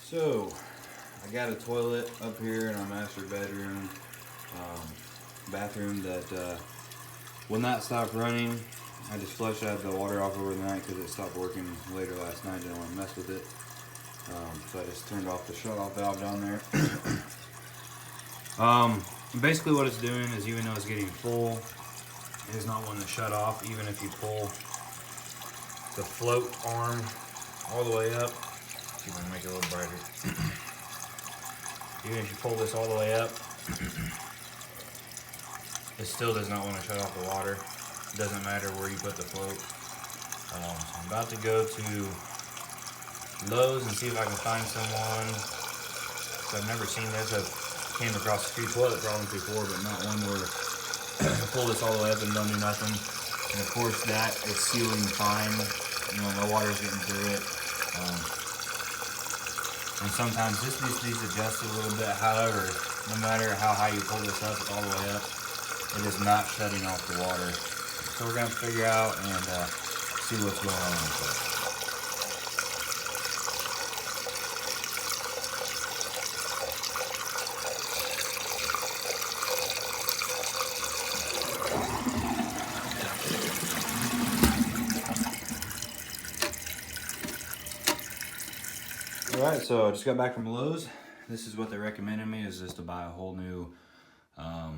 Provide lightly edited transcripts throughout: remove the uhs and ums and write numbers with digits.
So, I got a toilet up here in our master bedroom, bathroom that will not stop running. I just flushed out the water off over the night because it stopped working later last night. Didn't want to mess with it. So I just turned off the shut-off valve down there. Basically what it's doing is, even though it's getting full, it is not wanting to shut off. Even if you pull the float arm all the way up, see if I can make it a little brighter. Even if you pull this all the way up, it still does not want to shut off the water. It doesn't matter where you put the float. So I'm about to go to Lowe's and see if I can find someone. So I've never seen this. I've came across a few toilet problems before, but not one where pull this all the way up and don't do nothing. And of course that is sealing fine. You know, no water's getting through it. And sometimes this needs adjusted a little bit. However, no matter how high you pull this up, all the way up, it is not shutting off the water. So we're gonna figure out and see what's going on with it. Alright, so I just got back from Lowe's. This is what they recommended me, is just to buy a whole new, I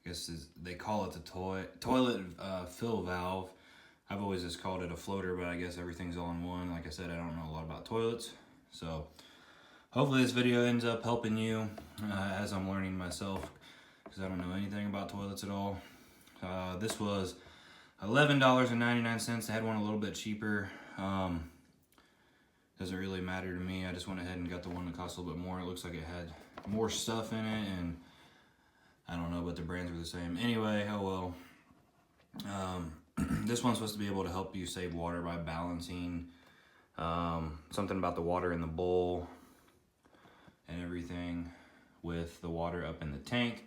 guess they call it the toilet fill valve. I've always just called it a floater, but I guess everything's all in one. Like I said, I don't know a lot about toilets. So hopefully this video ends up helping you as I'm learning myself, because I don't know anything about toilets at all. This was $11.99. I had one a little bit cheaper. Doesn't really matter to me. I just went ahead and got the one that cost a little bit more. It looks like it had more stuff in it, and I don't know, but the brands were the same. Anyway, oh well. This one's supposed to be able to help you save water by balancing something about the water in the bowl and everything with the water up in the tank.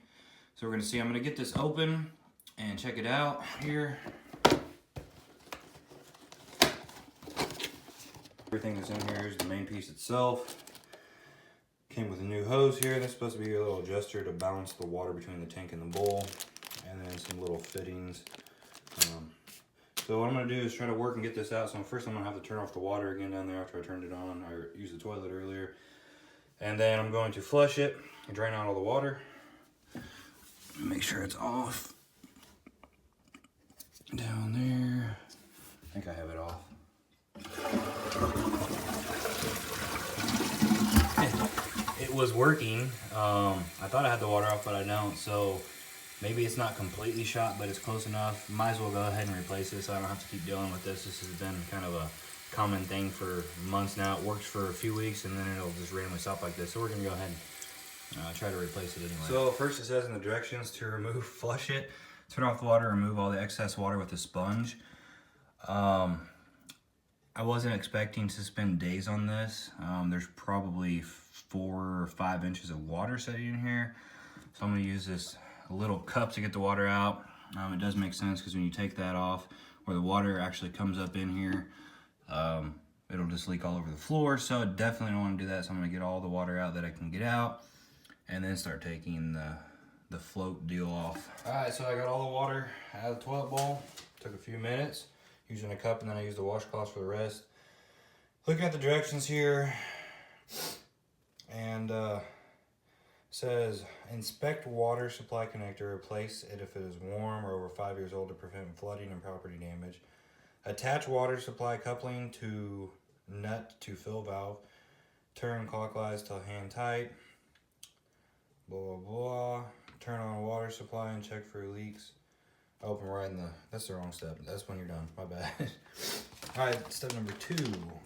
So we're gonna see. I'm gonna get this open and check it out here. Everything that's in here is the main piece itself. Came with a new hose here. That's supposed to be a little adjuster to balance the water between the tank and the bowl. And then some little fittings. So what I'm going to do is try to work and get this out. So first I'm going to have to turn off the water again down there after I turned it on. I used the toilet earlier. And then I'm going to flush it and drain out all the water. Make sure it's off. Down there. I think I have it off. It was working. I thought I had the water off, but I don't. So maybe it's not completely shot, but it's close enough. Might as well go ahead and replace it so I don't have to keep dealing with this. This has been kind of a common thing for months now. It works for a few weeks and then it'll just randomly stop like this. So we're gonna go ahead and try to replace it anyway. So first it says in the directions to flush it, turn off the water, remove all the excess water with a sponge. I wasn't expecting to spend days on this. There's probably 4 or 5 inches of water sitting in here. So I'm gonna use this little cup to get the water out. It does make sense because when you take that off, where the water actually comes up in here, it'll just leak all over the floor. So I definitely don't want to do that. So I'm gonna get all the water out that I can get out and then start taking the float deal off. All right, so I got all the water out of the toilet bowl. Took a few minutes using a cup, and then I used the washcloth for the rest. Looking at the directions here, and says inspect water supply connector, replace it if it is warm or over 5 years old to prevent flooding and property damage. Attach water supply coupling to nut to fill valve. Turn clockwise till hand tight. Blah, blah, blah. Turn on water supply and check for leaks. Open right in that's the wrong step. That's when you're done, my bad. All right, step number 2,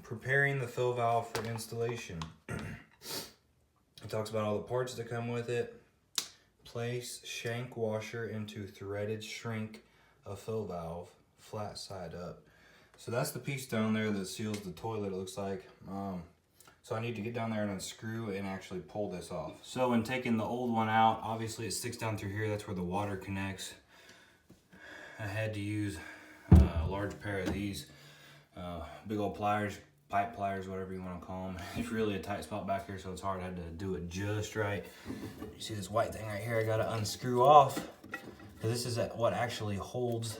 preparing the fill valve for installation. It talks about all the parts that come with it. Place shank washer into threaded shrink of fill valve, flat side up. So that's the piece down there that seals the toilet, it looks like. So I need to get down there and unscrew and actually pull this off. So when taking the old one out, obviously it sticks down through here. That's where the water connects. I had to use a large pair of these big old pliers pipe pliers, whatever you want to call them. It's really a tight spot back here, so it's hard. I had to do it just right. You see this white thing right here? I got to unscrew off, because this is what actually holds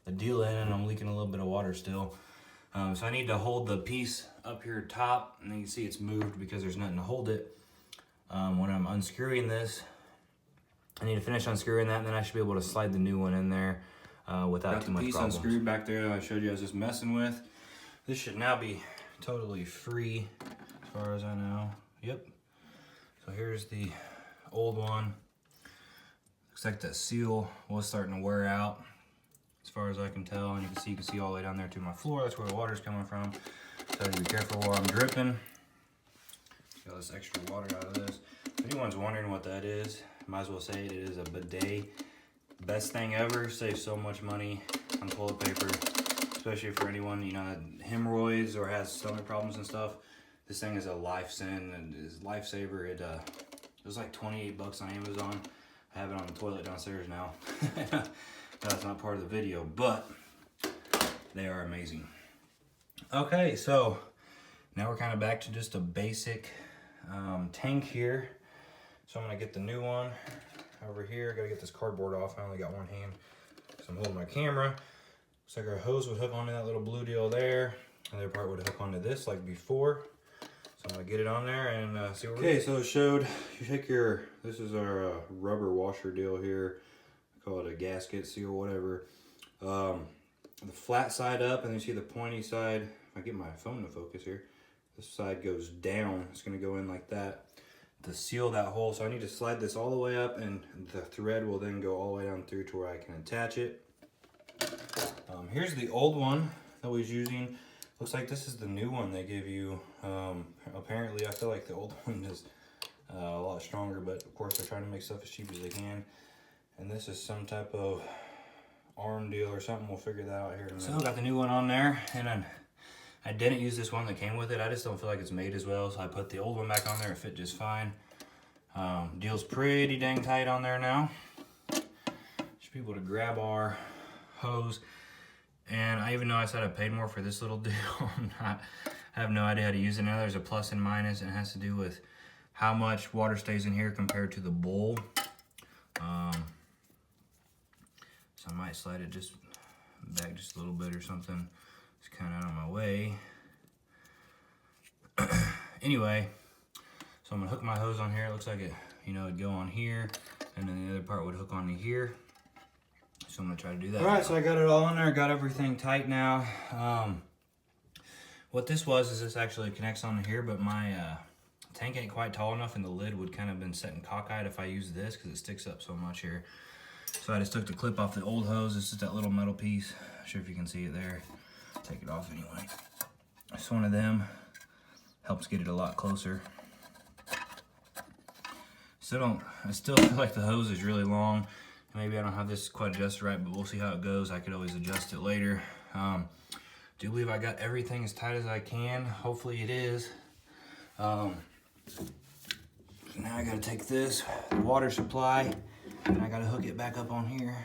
the deal in, and I'm leaking a little bit of water still. So I need to hold the piece up here top, and you can see it's moved because there's nothing to hold it. When I'm unscrewing this, I need to finish unscrewing that, and then I should be able to slide the new one in there without too much problems. Got the piece unscrewed back there that I showed you I was just messing with. This should now be totally free as far as I know. Yep. So here's the old one. Looks like that seal was starting to wear out as far as I can tell. And you can see all the way down there to my floor. That's where the water's coming from. So I have to be careful while I'm dripping. Got this extra water out of this. If anyone's wondering what that is, might as well say it is a bidet. Best thing ever. Saves so much money on toilet paper. Especially for anyone, you know, that hemorrhoids or has stomach problems and stuff. This thing is a lifesaver, and is lifesaver. It was like 28 bucks on Amazon. I have it on the toilet downstairs now. That's not part of the video, but they are amazing. Okay, so now we're kind of back to just a basic tank here. So I'm gonna get the new one over here. Gotta get this cardboard off. I only got one hand, so I'm holding my camera. Looks like our hose would hook onto that little blue deal there. The other part would hook onto this like before. So I'm gonna get it on there and see what we're. Okay, so it showed, you take your, this is our rubber washer deal here. I call it a gasket seal, whatever. The flat side up, and then you see the pointy side. If I get my phone to focus here, this side goes down. It's gonna go in like that to seal that hole. So I need to slide this all the way up, and the thread will then go all the way down through to where I can attach it. Here's the old one that we was using. Looks like this is the new one they give you. Apparently, I feel like the old one is a lot stronger, but of course they're trying to make stuff as cheap as they can. And this is some type of arm deal or something. We'll figure that out here in a minute. So I got the new one on there, and I didn't use this one that came with it. I just don't feel like it's made as well, so I put the old one back on there. It fit just fine. Deal's pretty dang tight on there now. Should be able to grab our hose. And I even know I said I paid more for this little deal. I have no idea how to use it now. There's a plus and minus, and it has to do with how much water stays in here compared to the bowl. So I might slide it just back just a little bit or something. It's kind of out of my way. Anyway, so I'm gonna hook my hose on here. It looks like it, you know, it'd go on here, and then the other part would hook onto here. So I'm gonna try to do that. All right, so I got it all in there, got everything tight now. What this was is this actually connects on here, but my tank ain't quite tall enough, and the lid would kind of been setting cockeyed if I use this because it sticks up so much here. So I just took the clip off the old hose. This is that little metal piece. Not sure if you can see it there. Take it off anyway. It's one of them. Helps get it a lot closer. I still feel like the hose is really long. Maybe I don't have this quite adjusted right, but we'll see how it goes. I could always adjust it later. Do believe I got everything as tight as I can. Hopefully it is. Now I gotta take this water supply, and I gotta hook it back up on here.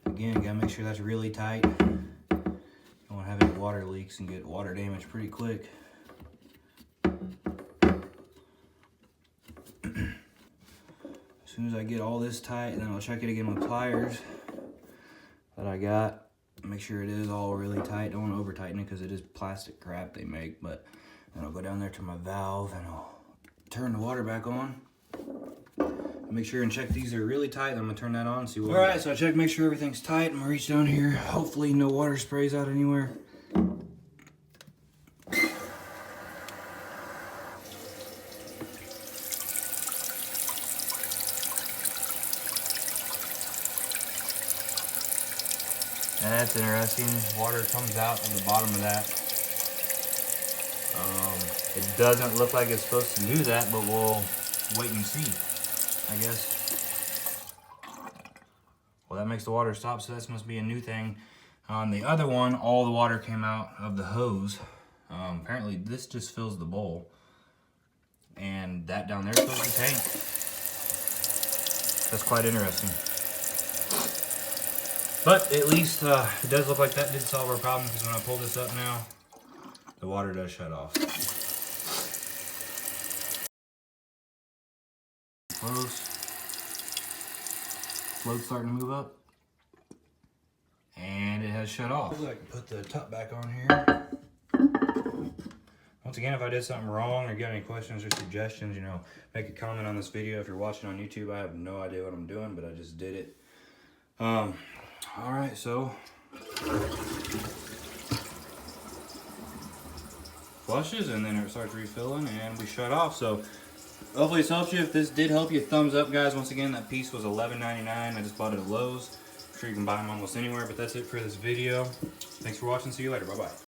Again, gotta make sure that's really tight. Don't wanna have any water leaks and get water damage pretty quick. As soon as I get all this tight, and then I'll check it again with pliers that I got. Make sure it is all really tight. Don't want to over tighten it because it is plastic crap they make. But then I'll go down there to my valve and I'll turn the water back on. Make sure and check these are really tight. I'm gonna turn that on and see what. All right, so I checked, make sure everything's tight. I'm gonna reach down here. Hopefully no water sprays out anywhere. That's interesting. Water comes out of the bottom of that. It doesn't look like it's supposed to do that, but we'll wait and see, I guess. Well, that makes the water stop, so that must be a new thing. On the other one, all the water came out of the hose. Apparently, this just fills the bowl. And that down there fills the tank. That's quite interesting. But at least it does look like that did solve our problem, because when I pull this up now, the water does shut off. Close. Float's starting to move up. And it has shut off. I can put the top back on here. Once again, if I did something wrong or you got any questions or suggestions, you know, make a comment on this video. If you're watching on YouTube, I have no idea what I'm doing, but I just did it. All right, so flushes and then it starts refilling and we shut off. So hopefully this helps you. If this did help you, thumbs up, guys. Once again, that piece was $11.99. I just bought it at Lowe's. I'm sure you can buy them almost anywhere, but that's it for this video. Thanks for watching. See you later. Bye-bye.